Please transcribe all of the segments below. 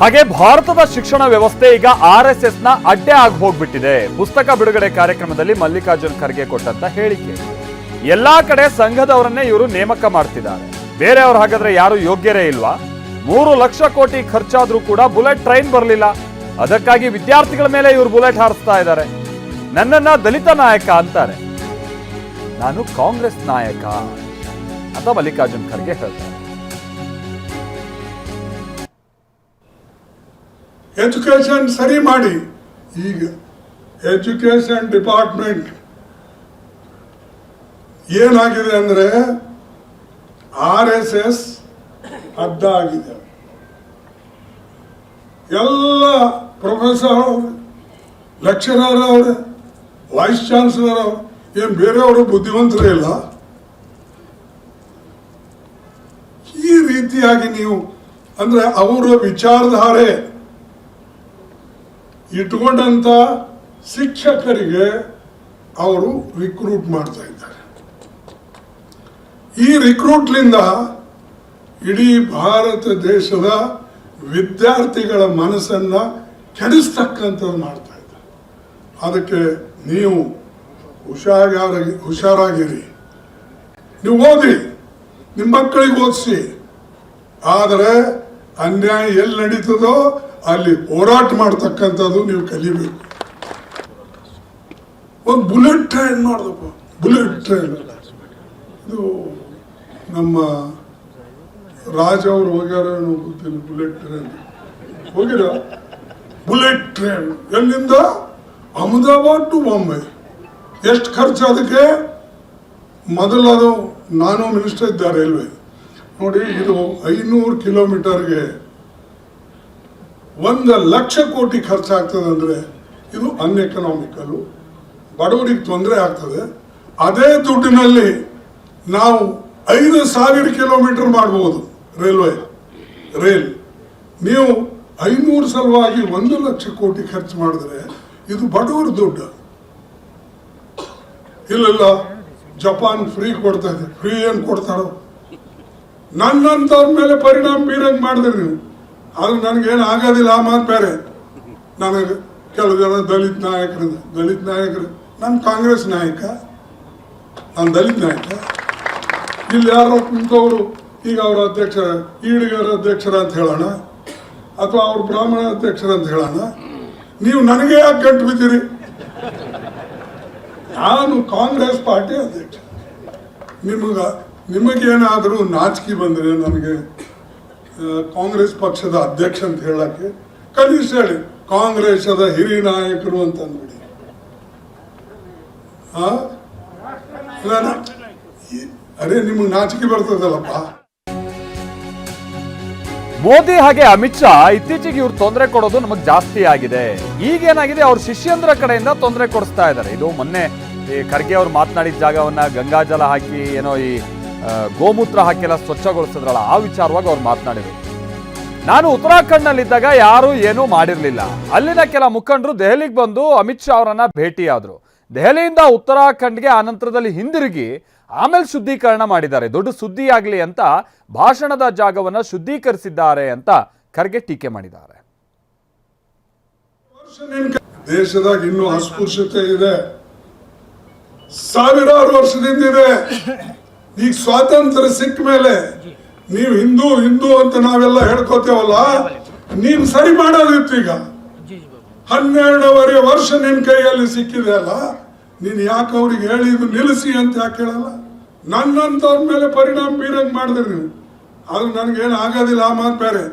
ಹಾಗೆ ಭಾರತದ ಶಿಕ್ಷಣ ವ್ಯವಸ್ಥೆ ಈಗ RSS ನ ಅಡ್ಡೆ ಆಗಿ ಹೋಗ್ಬಿಟ್ಟಿದೆ. ಪುಸ್ತಕ ಬಿಡುಗಡೆ ಕಾರ್ಯಕ್ರಮದಲ್ಲಿ ಮಲ್ಲಿಕಾರ್ಜುನ್ ಖರ್ಗೆ ಕೊಟ್ಟಂತ ಹೇಳಿಕೆ. ಎಲ್ಲಾ ಕಡೆ ಸಂಘದವರನ್ನೇ ಇವರು ನೇಮಕ ಮಾಡ್ತಿದ್ದಾರೆ. ಬೇರೆಯವರು ಹಾಗಾದ್ರೆ ಯಾರು ಯೋಗ್ಯರೇ ಇಲ್ವಾ? 3 ಲಕ್ಷ ಕೋಟಿ ಖರ್ಚಾದ್ರೂ ಕೂಡ ಬುಲೆಟ್ ಟ್ರೈನ್ ಬರಲಿಲ್ಲ. ಅದಕ್ಕಾಗಿ ವಿದ್ಯಾರ್ಥಿಗಳ ಮೇಲೆ ಇವರು ಬುಲೆಟ್ ಹಾರಿಸ್ತಾ ಇದ್ದಾರೆ. ನನ್ನನ್ನ ದಲಿತ ನಾಯಕ ಅಂತಾರೆ. ನಾನು ಕಾಂಗ್ರೆಸ್ ನಾಯಕ ಅಂತ ಮಲ್ಲಿಕಾರ್ಜುನ್ ಖರ್ಗೆ ಹೇಳ್ತಾರೆ. ಎಜುಕೇಶನ್ ಸರಿ ಮಾಡಿ. ಈಗ ಎಜುಕೇಶನ್ ಡಿಪಾರ್ಟ್ಮೆಂಟ್ ಏನಾಗಿದೆ ಅಂದ್ರೆ RSS ಅಡ್ಡ ಆಗಿದೆ. ಎಲ್ಲ ಪ್ರೊಫೆಸರ್ ಅವರು, ಲೆಕ್ಚರರ್ ಅವರು, ವೈಸ್ ಚಾನ್ಸಲರ್ ಅವರು, ಏನ್ ಬೇರೆಯವರು ಬುದ್ಧಿವಂತರೇ ಇಲ್ಲ. ಈ ರೀತಿಯಾಗಿ ನೀವು ಅಂದ್ರೆ ಅವರ ವಿಚಾರಧಾರೆ ಇಟ್ಕೊಂಡಂತ ಶಿಕ್ಷಕರಿಗೆ ಅವರು ರಿಕ್ರೂಟ್ ಮಾಡ್ತಾ ಇದ್ದಾರೆ. ಈ ರಿಕ್ರೂಟ್ಲಿಂದ ಇಡೀ ಭಾರತ ದೇಶದ ವಿದ್ಯಾರ್ಥಿಗಳ ಮನಸ್ಸನ್ನ ಕೆಡಿಸ್ತಕ್ಕಂಥದ್ದು ಮಾಡ್ತಾ ಇದ್ದಾರೆ. ಅದಕ್ಕೆ ನೀವು ಹುಷಾರಾಗಿರಿ. ನೀವು ಓದಿ, ನಿಮ್ಮ ಮಕ್ಕಳಿಗೆ ಓದಿಸಿ. ಆದರೆ ಅನ್ಯಾಯ ಎಲ್ಲಿ ನಡೀತದೋ ಅಲ್ಲಿ ಹೋರಾಟ ಮಾಡ್ತಕ್ಕಂಥದ್ದು ನೀವು ಕಲಿಬೇಕು. ಒಂದು ಬುಲೆಟ್ ಟ್ರೈನ್ ಮಾಡ್ದಪ್ಪ, ಬುಲೆಟ್ ಟ್ರೈನ್. ಇದು ನಮ್ಮ ರಾಜ ಅವರು ಹೋಗ್ಯಾರ ಗೊತ್ತಿಲ್ಲ. ಬುಲೆಟ್ ಟ್ರೈನ್ ಹೋಗಿರ? ಬುಲೆಟ್ ಟ್ರೈನ್ ಎಲ್ಲಿಂದ? ಅಹಮದಾಬಾದ್ ಟು ಬಾಂಬೆ. ಎಷ್ಟು ಖರ್ಚು ಅದಕ್ಕೆ? ಮೊದಲದು ನಾನು ಮಿನಿಸ್ಟರ್ ಇದ್ದ ರೈಲ್ವೆ ನೋಡಿ, ಇದು 500 ಕಿಲೋಮೀಟರ್ಗೆ 1 ಲಕ್ಷ ಕೋಟಿ ಖರ್ಚಾಗ್ತದೆ. ಅಂದ್ರೆ ಇದು ಅನ್ಎಕನಾಮಿಕಲ್, ಬಡವರಿಗೆ ತೊಂದರೆ ಆಗ್ತದೆ. ಅದೇ ದುಡ್ಡಿನಲ್ಲಿ ನಾವು 5,000 ಕಿಲೋಮೀಟರ್ ಮಾಡಬಹುದು ರೈಲ್. ನೀವು 500 ಸಲುವಾಗಿ 1 ಲಕ್ಷ ಕೋಟಿ ಖರ್ಚು ಮಾಡಿದ್ರೆ ಇದು ಬಡವರ ದುಡ್ಡು. ಇಲ್ಲ ಜಪಾನ್ ಫ್ರೀ ಕೊಡ್ತಾ ಇದೆ. ಫ್ರೀ ಏನ್ ಕೊಡ್ತಾರೋ? ನನ್ನಂತವ್ರ ಮೇಲೆ ಪರಿಣಾಮ ಬೀರಂಗ್ ಮಾಡಿದ್ರಿ ನೀವು. ಅದು ನನಗೇನು ಆಗೋದಿಲ್ಲ. ಆ ಮಾತು ಬೇರೆ. ನನಗೆ ಕೆಲವು ಜನ ದಲಿತ ನಾಯಕರು, ನಾನು ಕಾಂಗ್ರೆಸ್ ನಾಯಕ, ನಾನು ದಲಿತ ನಾಯಕ. ಇಲ್ಲಿ ಯಾರೋ ಕುಂತವರು ಈಗ ಅವರ ಅಧ್ಯಕ್ಷರ, ಈಡಿಗರ ಅಧ್ಯಕ್ಷರ ಅಂತ ಹೇಳೋಣ, ಅಥವಾ ಅವ್ರ ಬ್ರಾಹ್ಮಣ ಅಧ್ಯಕ್ಷರ ಅಂತ ಹೇಳೋಣ. ನೀವು ನನಗೆ ಯಾಕೆ ಗಂಟು ಬಿದ್ದೀರಿ? ನಾನು ಕಾಂಗ್ರೆಸ್ ಪಾರ್ಟಿ ಅಧ್ಯಕ್ಷ. ನಿಮಗೇನಾದರೂ ನಾಚಿಕೆ ಬಂದರೆ ನನಗೆ ಕಾಂಗ್ರೆಸ್ ಪಕ್ಷದ ಅಧ್ಯಕ್ಷ ಅಂತ ಹೇಳಕ್ಕೆ ಕನಿಷ್ಠ ಹೇಳಿ ಕಾಂಗ್ರೆಸ್ದ ಹಿರಿಯ ನಾಯಕರು ಅಂತ ಅಂದ್ಬಿಡಿ. ಅರೆ ನಿಮಗೆ ನಾಚಿಕೆ ಬರ್ತದಲ್ಲಪ್ಪ. ಮೋದಿ ಹಾಗೆ ಅಮಿತ್ ಶಾ ಇತ್ತೀಚೆಗೆ ಇವ್ರು ತೊಂದರೆ ಕೊಡೋದು ನಮಗ್ ಜಾಸ್ತಿ ಆಗಿದೆ. ಈಗೇನಾಗಿದೆ, ಅವ್ರ ಶಿಷ್ಯಂದ್ರ ಕಡೆಯಿಂದ ತೊಂದರೆ ಕೊಡಿಸ್ತಾ ಇದ್ದಾರೆ. ಇದು ಮೊನ್ನೆ ಈ ಖರ್ಗೆ ಅವ್ರು ಮಾತನಾಡಿದ ಜಾಗವನ್ನ ಗಂಗಾಜಲ ಹಾಕಿ ಏನೋ ಈ ಗೋಮೂತ್ರ ಹಾಕಿಲ್ಲ ಸ್ವಚ್ಛಗೊಳಿಸಿದ್ರಲ್ಲ, ಆ ವಿಚಾರವಾಗಿ ಅವ್ರು ಮಾತನಾಡಿದ್ರು. ನಾನು ಉತ್ತರಾಖಂಡ್ನಲ್ಲಿದ್ದಾಗ ಯಾರು ಏನೂ ಮಾಡಿರ್ಲಿಲ್ಲ. ಅಲ್ಲಿನ ಕೆಲ ಮುಖಂಡರು ದೆಹಲಿಗೆ ಬಂದು ಅಮಿತ್ ಶಾ ಅವರನ್ನ ಭೇಟಿಯಾದ್ರು. ದೆಹಲಿಯಿಂದ ಉತ್ತರಾಖಂಡ್ಗೆ ಆನಂತರದಲ್ಲಿ ಹಿಂದಿರುಗಿ ಆಮೇಲೆ ಶುದ್ಧೀಕರಣ ಮಾಡಿದ್ದಾರೆ. ದೊಡ್ಡ ಸುದ್ದಿ ಆಗ್ಲಿ ಅಂತ ಭಾಷಣದ ಜಾಗವನ್ನ ಶುದ್ಧೀಕರಿಸಿದ್ದಾರೆ ಅಂತ ಖರ್ಗೆ ಟೀಕೆ ಮಾಡಿದ್ದಾರೆ. ದೇಶದಾಗ ಇನ್ನೂ ಅಸ್ಪೃಶ್ಯತೆ ಇದೆ, ಸಾವಿರಾರು ವರ್ಷದಿಂದ ಇದೆ. ಈಗ ಸ್ವಾತಂತ್ರ್ಯ ಸಿಕ್ಕ ಮೇಲೆ ನೀವು ಹಿಂದೂ ಅಂತ ನಾವೆಲ್ಲ ಹೇಳ್ಕೋತೇವಲ್ಲ, ನೀನ್ ಸರಿ ಮಾಡೋದಿತ್ತು. ಈಗ 12.5 ವರ್ಷ ನಿನ್ ಕೈಯಲ್ಲಿ ಸಿಕ್ಕಿದೆ ಅಲ್ಲ, ನೀನ್ ಯಾಕೆ ಅವ್ರಿಗೆ ಹೇಳಿದ್ದು ನಿಲ್ಲಿಸಿ ಅಂತ ಯಾಕೆ ಹೇಳಲ್ಲ? ನನ್ನಂತವ್ರ ಮೇಲೆ ಪರಿಣಾಮ ಬೀರಂಗ್ ಮಾಡಿದ್ರಿ ನೀವು. ಅದು ನನಗೇನು ಆಗೋದಿಲ್ಲ. ಆ ಮಾತು ಬೇರೆ.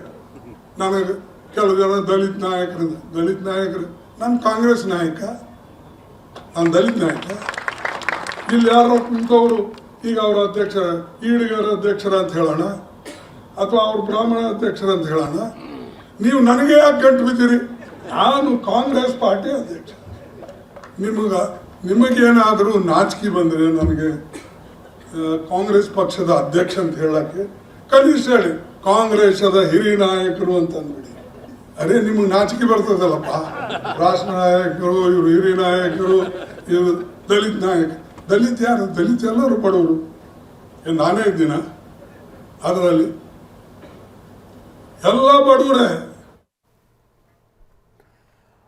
ನನಗೆ ಕೆಲವು ಜನ ದಲಿತ ನಾಯಕರು, ನಾನು ಕಾಂಗ್ರೆಸ್ ನಾಯಕ, ನಾನು ದಲಿತ ನಾಯಕ. ಇಲ್ಲಿ ಯಾರೋ ಕುಂತವರು ಈಗ ಅವರ ಅಧ್ಯಕ್ಷರ, ಈಡಿಗರ ಅಧ್ಯಕ್ಷರ ಅಂತ ಹೇಳೋಣ, ಅಥವಾ ಅವ್ರ ಬ್ರಾಹ್ಮಣ ಅಧ್ಯಕ್ಷರ ಅಂತ ಹೇಳೋಣ. ನೀವು ನನಗೆ ಯಾಕೆ ಗಂಟು ಬಿದ್ದೀರಿ? ನಾನು ಕಾಂಗ್ರೆಸ್ ಪಾರ್ಟಿ ಅಧ್ಯಕ್ಷ. ನಿಮಗೇನಾದರೂ ನಾಚಿಕೆ ಬಂದರೆ ನನಗೆ ಕಾಂಗ್ರೆಸ್ ಪಕ್ಷದ ಅಧ್ಯಕ್ಷ ಅಂತ ಹೇಳಕ್ಕೆ ಕನಿಷ್ಠ ಹೇಳಿ ಕಾಂಗ್ರೆಸ್ದ ಹಿರಿಯ ನಾಯಕರು ಅಂತ ಅಂದ್ಬಿಡಿ. ಅರೆ ನಿಮಗೆ ನಾಚಿಕೆ ಬರ್ತದಲ್ಲಪ್ಪ. ರಾಷ್ಟ್ರ ನಾಯಕರು, ಇವರು ಹಿರಿಯ ನಾಯಕರು, ಇವರು ದಲಿತ ನಾಯಕ. ದಲಿತ ಯಾರು? ದಲಿತ ಎಲ್ಲರೂ ಬಡವರು. ನಾನೇ ಇದ್ದೀನ ಅದರಲ್ಲಿ? ಎಲ್ಲ ಬಡವರೇ.